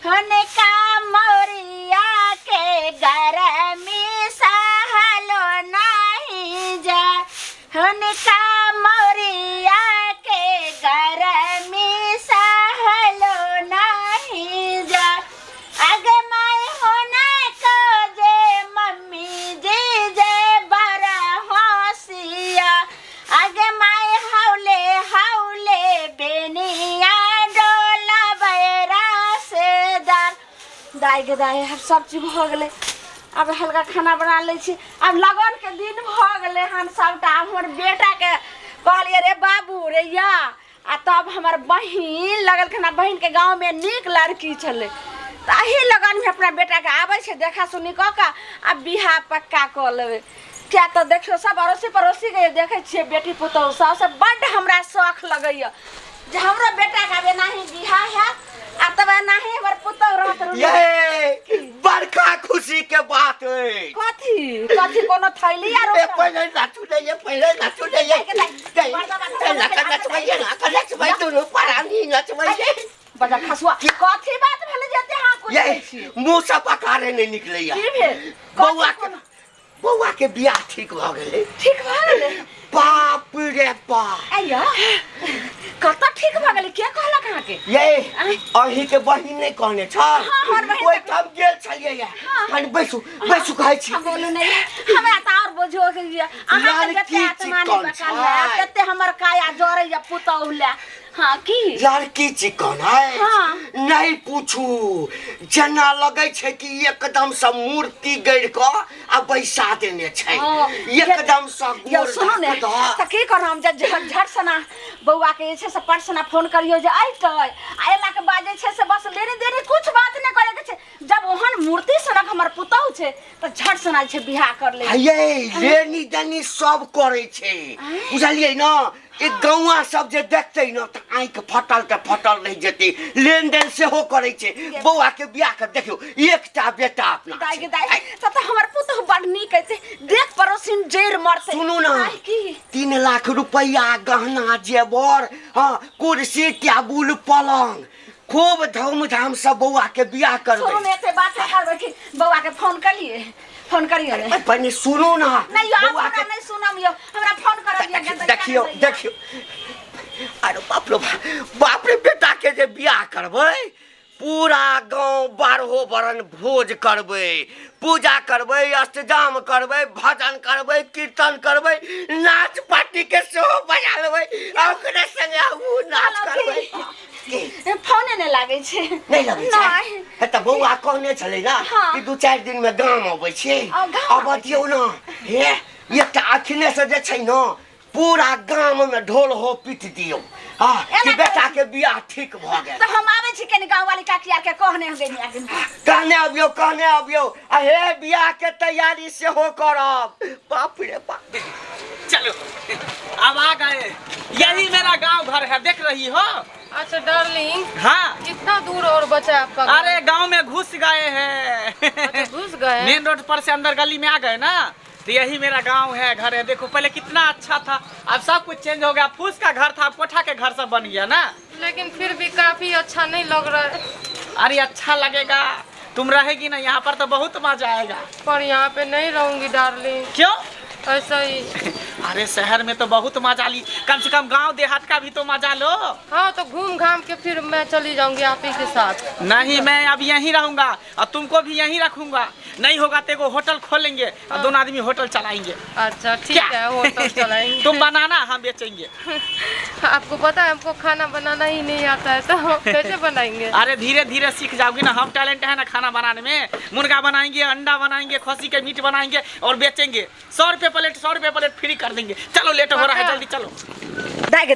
हनका मोरिया के गरमी सहलो नहीं जा हनका मोरिया के गरमी सहलो नहीं जा आगे माय होने को जे मम्मी जी जे बड़ा हंसिया आगे माय हौले हौले बेनिया डोला बैरा से दाई गे दाई सब चीज हो गए अब हल्का खाना बना ले छी अब लगन के दिन भ गए हन सबटा हमर बेटा के कहलिए रे बाबू रे या आ तब हमर बहिन लगल खाना बहिन के गांव में नीक लड़की छले ताही लगन में अपना बेटा के आवे छे देखा सुनी क का अब बिहा पक्का क लेबे क्या तो देखियो सब अड़ोसी पड़ोसी के देखे छे बेटी पुतौ सबसे बड़ हमरा शौक लगैया जे हमरा बेटा का बे नाही बिहा है आ तब नाही हमर पुतौ रहत ये बड़का खुशी के बात है कथी कथी कोनो थैली आरो पहले नाचू ले पहले नाचू ले नचबै तू परानी नचबै बजा खसुआ कथी बात भेले जते हां कुछ मुंह से पकारे नहीं निकलैया की भेल बौआ के बियाह ठीक भ गेलै ठीक भ गेलै बाप रे बाप आया कत ठीक भ गेलै के कहला कहां के ये अही के बहिन नहीं कहने छ ओइ ठाम गेल छलिए या हम बैसू कहै छी बोलू नहीं हमरा त और बोझो के अहाँ के जते आत्मा नहीं बकाल है तते हमर काया जोरे या पुतौला हां की लड़की चिकन है हाँ। नहीं पूछू जना लगे छे कि एकदम से मूर्ति गड़ क आ बैसा देने छे एकदम से यो सुनो ने त की करम जे झट सना बौआ के छे से परसना फोन करियो जे आइतै आइला के बाद छे से बस लेने देने कुछ बात नहीं करे के छे जब ओहन मूर्ति सनक हमर पुतौ छे त झट सना छे बियाह कर ले ये लेनी देनी सब करे छे बुझलिए न एक गौवा सब जे देखते न त आंख फटल रह जेते लेन देन से हो करे छे बौआ के बियाह के देखियो एकटा बेटा अपना दाई त हमर पुतौ बड़ नीक है देख पड़ोसिन जेर मरते सुनू ना 3 लाख रुपया गहना जेवर हां कुर्सी टेबुल पलंग खूब धूमधाम से बौआ के बियाह करबे सुनू ने एते बात करबे कि बौआ के फोन करिए ने पहले सुनो ना नहीं बौआ के नहीं सुनम यो हमरा फोन कर देखियो अरे बाप रे बेटा के जे बियाह करबे पूरा गांव 12 बरन भोज करबे पूजा करबे अष्टजाम करबे भजन करबे कीर्तन करबे नाच पार्टी के सेहो बजा लेबे ओकरे संगे उ नाच करबे फोन ने लागे छे नहीं लगे छे त बौआ कहने छले ना कि 2-4 दिन में गांव आबै छे अब दियौ ना हे एकटा अखिले से जे छै न पूरा गांव में ढोल हो पीट दियो हां कि बेटा के बियाह ठीक भ गेल त हम आवे छी कनी गांव वाली काकिया के कहने हो गई कहने अबियो आ हे बियाह के तैयारी से हो करब बाप रे बाप चलो अब आ गए यही मेरा गांव घर है देख रही हो अच्छा डार्लिंग हाँ कितना दूर और बचा आपका अरे गांव में घुस गए हैं अच्छा घुस गए मेन रोड पर से अंदर गली में आ गए ना तो यही मेरा गांव है घर है देखो पहले कितना अच्छा था अब सब कुछ चेंज हो गया फूस का घर था अब कोठा के घर सब बन गया ना लेकिन फिर भी काफी अच्छा नहीं लग रहा है अरे अच्छा लगेगा तुम रहेगी ना यहाँ पर तो बहुत मजा आएगा पर यहाँ पे नहीं रहूंगी डार्लिंग क्यों ऐसा ही अरे शहर में तो बहुत मजा ली कम से कम गांव देहात का भी तो मजा लो हाँ तो घूम घाम के फिर मैं चली जाऊंगी आप ही के साथ नहीं मैं अब यहीं रहूंगा और तुमको भी यहीं रखूंगा नहीं होगा तो एगो होटल खोलेंगे और दोनों आदमी होटल चलाएंगे अच्छा ठीक है होटल चलाएंगे तुम बनाना हम बेचेंगे आपको पता है हमको खाना बनाना ही नहीं आता है तो कैसे बनाएंगे अरे धीरे धीरे सीख जाओगी ना हम टैलेंट है ना खाना बनाने में मुर्गा बनाएंगे अंडा बनाएंगे खसी के मीट बनाएंगे और बेचेंगे 100 रुपये प्लेट फ्री कर देंगे चलो लेट हो रहा है जल्दी चलो दाई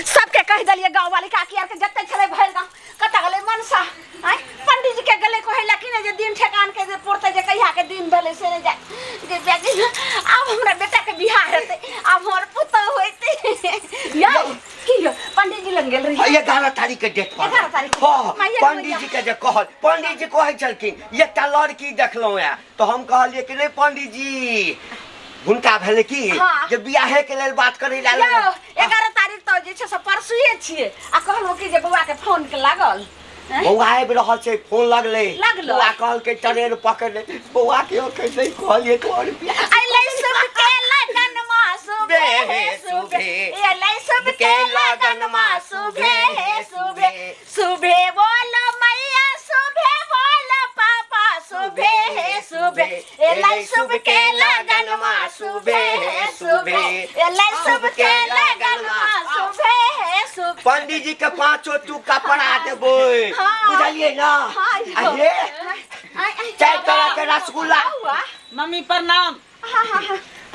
सबके कह दलिए गांव वाली काकी आर के जत्ते चले भइल गांव कता गले मनसा आई पंडित जी के गले कहला कि ने जे दिन ठेकान के जे पड़ते जे कहिया के दिन भले से ने जाय के बेटी अब हमरा बेटा के बियाह हेते अब हमर पुत होइते या की पंडित जी लंग गेल रही 11 तारीख के डेट पर 11 तारीख हां पंडित जी के जे कहल पंडित जी कहै छलखिन एकटा लड़की देखलौ है तो हम कहलिए कि नहीं पंडित जी हुनका भेले की जे बियाहे के लेल बात करै ला 11 तारीख तो जे छै से परसुए छिए आ कहलो कि जे बौआ के फोन के लागल बौआ आबि रहल छै फोन लगले लगलो? बौआ कहलकै ट्रेन पकड़ ले बौआ के कैसे कहलिए तो और प्यास अइलै सबके लगनमा सुबे हे सुबे अइलै सबके लगनमा सुबे हे सुबे सुबे बोलो मैया सुबे बोलो पापा सुबे हे सुबे अइलै सबके लगनमा सुबे हे सुबे अइलै सबके लगनमा सुबे हे सुबे। पंडित जी के 5 टुका पड़ा देबै बुझलिए ना अरे चाय तरह के रसगुल्ला मम्मी प्रणाम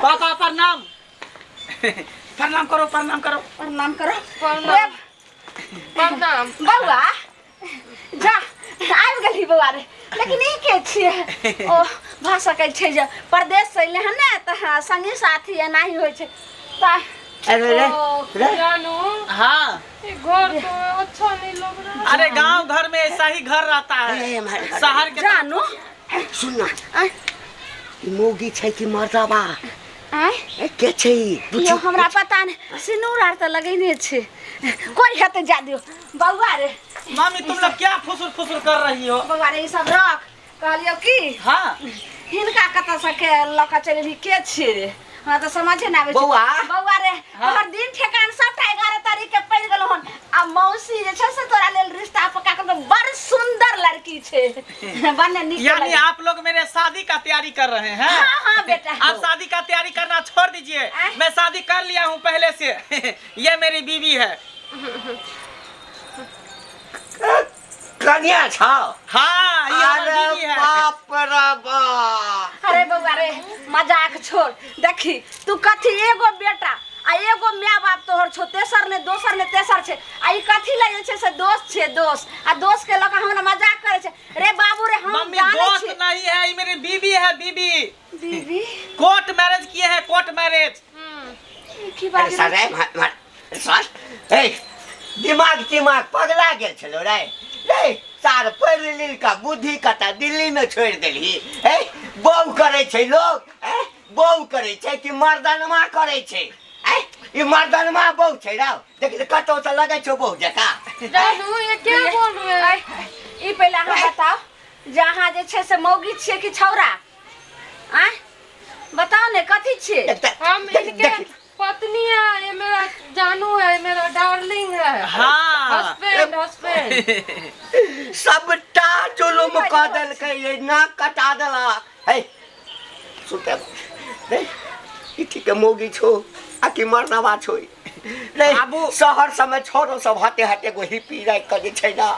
पापा प्रणाम प्रणाम करो प्रणाम करो प्रणाम करो प्रणाम प्रणाम। बौआ जा आबि गेली बौआ रे लेकिन ई के छियै ओ भऽ सकै छै जे परदेश से अइले हन ने तऽ संगी साथी एनाही होइ छै तऽ अरे रे रे जानू हाँ ये घर तो अच्छा नहीं लग रहा। अरे गांव घर में ऐसा ही घर रहता अरे है हमारे घर शहर के जानू सुन ना मोगी छै कि मर्दाबा आय के छै यो हमरा पता नहीं सिनूर आर तऽ लगैने छै कोई हेतै जा दियो बौआ रे मम्मी तुम लोग क्या फुसुर फुसुर कर रही हो बौआ रे ई सब रख कहलियो की हाँ हिनका कतऽ से के लऽ कऽ चलि भी के छियै रे हमरा तऽ समझे नहि आबै छै बौआ। बौआ रे हाँ। तोहर दिन ठेकान सबटा 11 तारीख के पड़ि गेलो हन आ मौसी जे छै से तोरा लेल रिश्ता पक्का कर बड़ सुंदर लड़की छै बने नीक यानी लगे। आप लोग मेरे शादी का तैयारी कर रहे हैं हाँ हाँ बेटा आप शादी का तैयारी करना छोड़ दीजिए मैं शादी कर लिया हूँ पहले से ये मेरी बीवी है कन्या छौ हाँ ये हमारी अरे बीवी है बाप रे बाप अरे बौआ रे मजाक छोड़ देखी तू कथी एगो बेटा आ एगो माय बाप तोहर छो तेसर ने दोसर ने तेसर छै आ ई कथी ले जे छै से दोस्त छै दोस्त आ दोस्त के लक हमरा मजाक करे छै रे बाबू रे हम मम्मी जाने दोस्त छी नहीं है ये मेरी बीवी है बीवी बीबी कोर्ट मैरिज किए हैं कोर्ट मैरिज की अरे बात सर सर ए दिमाग पगला गेल छलो रे रे सार पढ़ लिल का बुद्धि कता दिल्ली में छोड़ देली ए बहू करे छै लोग ए बहू करे छै कि मर्दनमा करे छै ए ई मर्दनमा बहू छै रे देख कतौ से लगे छौ बहू जका जानू ये क्या बोल रहे हैं? ई पहले हम बताओ जहाँ जे छै से मौगी छियै कि छौरा आ बताओ ने कथी छियै हम इनके पत्नी है, ये मेरा जानू है, मेरा डार्लिंग है। हाँ हस्बैंड हस्बैंड सबटा जुलुम कऽ देलकै ये नाक कटा देलक हे सुते रे ई ठीक मौगी छौ आ कि मर्दवा छौ रे बाबू। शहर सबमे छोरो सब हटे हटे गो हिप्पी राखि कऽ जे छै ना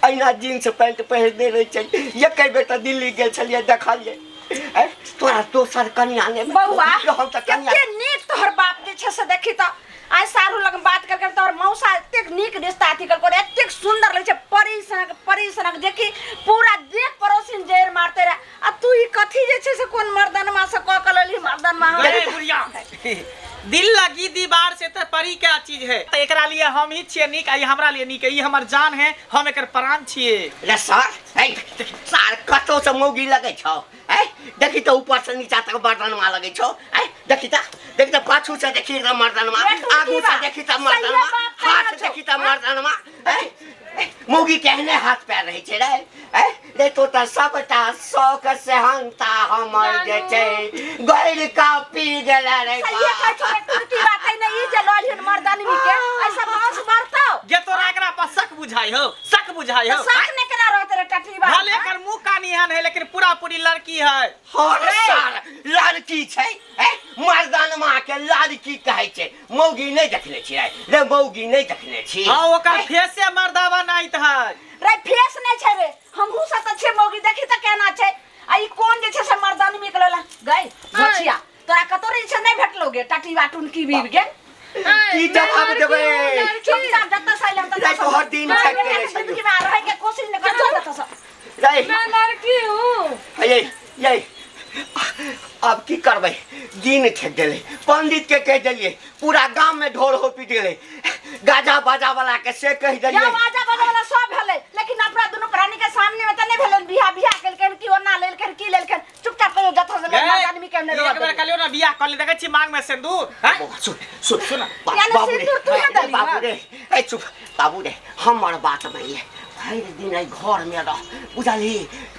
अहिना जीन्स पैंट पहिरने रहै छै एकै बेर तऽ दिल्ली गेल छलियै देखलियै ए तोरा दोसर कन्या ने बौआ हम तऽ कन्या कते नीक तोहर बाप जे छै से देखी तऽ आइ सारू लग बात कर तोहर मौसा एतेक नीक रिश्ता अथी कर एतेक सुंदर लगे छै परी सनक जे कि पूरा देख पड़ोसिन जैर मारते रहे आ तू ई कथी जे छै से कोन मर्दनमा से कऽ के लेली मर्दनमा अरे बुढ़िया दिल लगी दीवार से तो परी क्या चीज है तो एकरा लिए हम ही छिए नीक आ हमरा लिए नीक है ये हमर जान है हम एकर प्राण छिए रे सर ए सार कतौ से मौगी लगे छौ ए देखी तो ऊपर से नीचा तक मर्दनमा लगे छौ ए देखी त पाछू से देखी त मर्दनमा आगू से देखी त मर्दनमा हाथ से देखी त मर्दनमा ए मौगी कहने हाथ पैर रहे छै रे ए रे तो त सबटा शौक से हंता हमर जे छै गैर का पी गेला रे सही है कहै की बात है नहीं जे ललियन मर्दानमी के ऐसा मांस मारतो जे तोरा एकरा पर शक बुझाई हो साख ने केना रहते रे टटली बात भले एकर मुंह कानिहन है लेकिन पूरा पूरी लड़की है हर सार लड़की छै ए मर्दनमा के लड़की कहै छै मौगी नहीं देखले छियै रे मौगी नहीं देखले छी हां ओकर फेस से मर्दावा नहीं है रे फेस नहीं छै रे हमहू सब त छै मौगी देखी त केना छै आ ई कोन जे छै से मर्दानमी के लेला गई झोछिया तोरा कतो रे छै नहीं भेटलोगे टटी बाटुन की बीब गे की जवाब देबै चुपचाप जत्ता साइलेंट रे तो हर दिन छक के जिंदगी में रहे के कोशिश नहीं करतो जत्ता सब रे मैं लड़की हूँ। ये अब की करबै दिन ठेक गेलै पंडित के कह देलिए पूरा गांव में ढोल हो पीट गेलै गाजा बाजा वाला के से कह देलिए या बाजा बाजा वाला सब भेलै लेकिन अपना दुनु प्राणी के सामने में त नहीं भेलन बियाह केलकन की ओना लेलकन की लेलकन चुपचाप कहियो जत्ता से मर्दानमी के ने एक बार कलियो ना बियाह कर ले देखे छी मांग में सिंदूर हैं सुन यानी सिंदूर तू ना डाली, बाबू रे ए चुप बाबू रे हमर बात मानिए भरि दिन आई घर में रह बुझली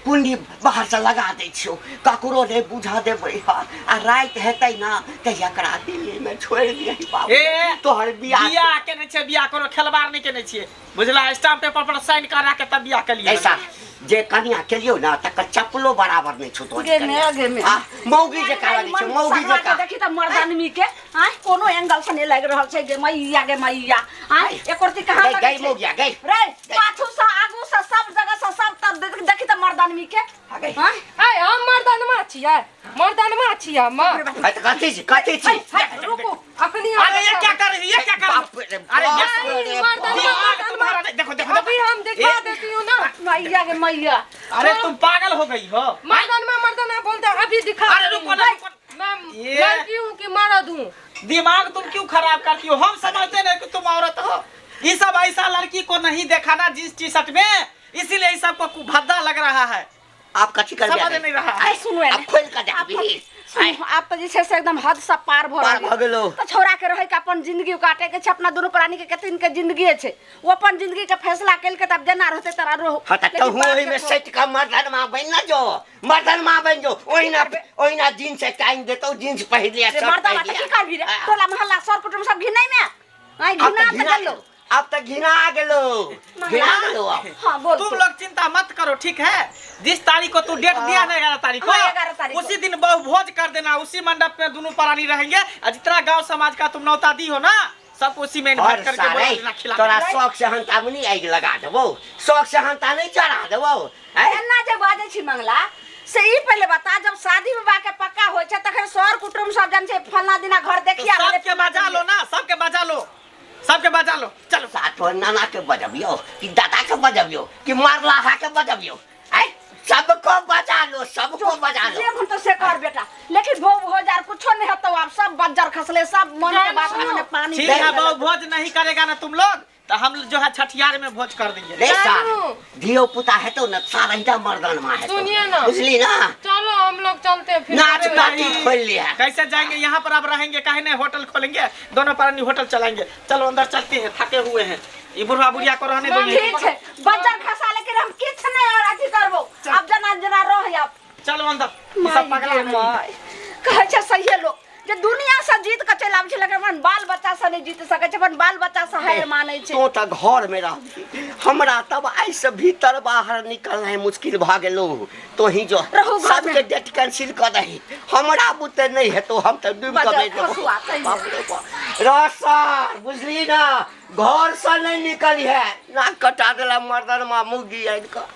कुंडी बाहर से लगा दै छियो ककरो नहीं बुझा देबै आ रात हेतै ना त एकरा दिल्ली में छोड़ दियै बाबू ए तोहर बियाह बियाह केने छे बियाह कोनो खेलबार नहीं केने छिए बुझला स्टाम्प पेपर पर साइन करा के तब बियाह केलिए ऐसा जे कन्या केलियो ना तक चप्पलो बराबर नहीं छो तो गे में मौगी जे काला दै छै मौगी जे का देखि त मर्द आदमी के आय कोनो एंगल से नहीं लागि रहल छै गे मैया आय एकोरती कहां लगे गई मौगिया गई रे पाछू से आगू से सब जगह से सब तब देखि त मर्द आदमी के गई आय हम मर्दानमा छियै मां कथी छी रुको अखनी अरे ये क्या कर रही है क्या कर रही अरे अरे देखो देखो अभी हम दिखा देती हूँ ना मैया अरे तुम पागल हो गई हो मर्दाना बोलता अभी दिखा अरे रुको ना मैं ये- लड़की हूँ कि मर्द हूँ दिमाग तुम क्यों खराब करती हो हम समझते नहीं कि तुम औरत हो ये सब ऐसा लड़की को नहीं देखा ना जिस टी शर्ट में इसीलिए इस सबको भद्दा लग रहा है आप कथी कर समझ नहीं रहा आय सुनो आप खोल कर देखबी आप तो जैसे से एकदम हद से पार पार भ गेलो तो छोड़ा के रहे के अपन जिंदगी काटे के छै अपना दोनों प्राणी के कतिन के जिंदगी छै वो अपन जिंदगी के फैसला कैल के तब जेना रहते तरा रहो हाँ तो वही में सेट का मर्दन माँ बन ना जो मर्दन माँ बन जो ओहिना जीन्स टाइम देतो जीन्स पहन लिया शर्ट मर्दा पहन की लिया करबी रे तोला मोहल्ला सर कुटुम सब घिनै में आय घिना त गेलो अब तक घिना गेलो अब हां बोल तुम लोग चिंता मत करो ठीक है जिस तारीख को तू डेट दिया ना 11 तारीख हाँ, 11 तारीख को को। उसी दिन बहु भोज कर देना उसी मंडप में दोनों प्राणी रहेंगे और जितना गांव समाज का तुम नौता दी हो ना सब उसी में इन्वाइट करके बोला देना खिला तोरा शौक से हंता में नहीं आगि लगा देबो शौक से हंता नहीं चढ़ा देबो एना जे बाजे छी मंगला से ई पहले बता जब शादी विवाह के पक्का होय छै तखन सर कुटुम सब जन छै फलना दिना घर देखिया सबके बजा लो ना सबके बजा लो चलो साथ नाना के बजबियो कि दादा के बजबियो कि मारलाहा के बजबियो आई सबको बजा लो जे मन तो से कर बेटा लेकिन भो जार कुछो नहीं हतो आप सब बज्जर खसले सब मन के बात में पानी ठीक है बहु भोज नहीं करेगा ना तुम लोग तो हम जो है छठियार में भोज कर देंगे रे सार धियो पुता है तो न सारा ही मर्दन माँ है सुनिए ना बुझली ना चलो हम लोग चलते हैं फिर नाच पार्टी खोल लिया कैसे जाएंगे यहाँ पर अब रहेंगे काहे नहीं होटल खोलेंगे दोनों प्राणी होटल चलाएंगे चलो अंदर चलते हैं थके हुए हैं ये बुढ़वा बुढ़िया को रहने दो ठीक है बज्जर खसा लेकिन हम किछ नहीं और अथी करबो अब जना रह आप चलो अंदर ये सब पगला है। कहै छै सही लोग जे दुनिया से जीत के चल आबै छै लेकिन अपन बाल बच्चा से नहीं जीत सकै छै अपन बाल बच्चा से हार मानै छै तो त घर में रह हमरा तब आई से भीतर बाहर निकलना है मुश्किल भ गेलो तो ही जो रहू घर सबके में। डेट कैंसिल कर दही हमरा बुते नहीं है तो हम तो डूब के बज्जर बैठ देबो खसुआ, सही है। बाप रे बाप रसर बुझली ना घर से नहीं निकली है ना कटा देला मर्दन माँ मुगी आइन का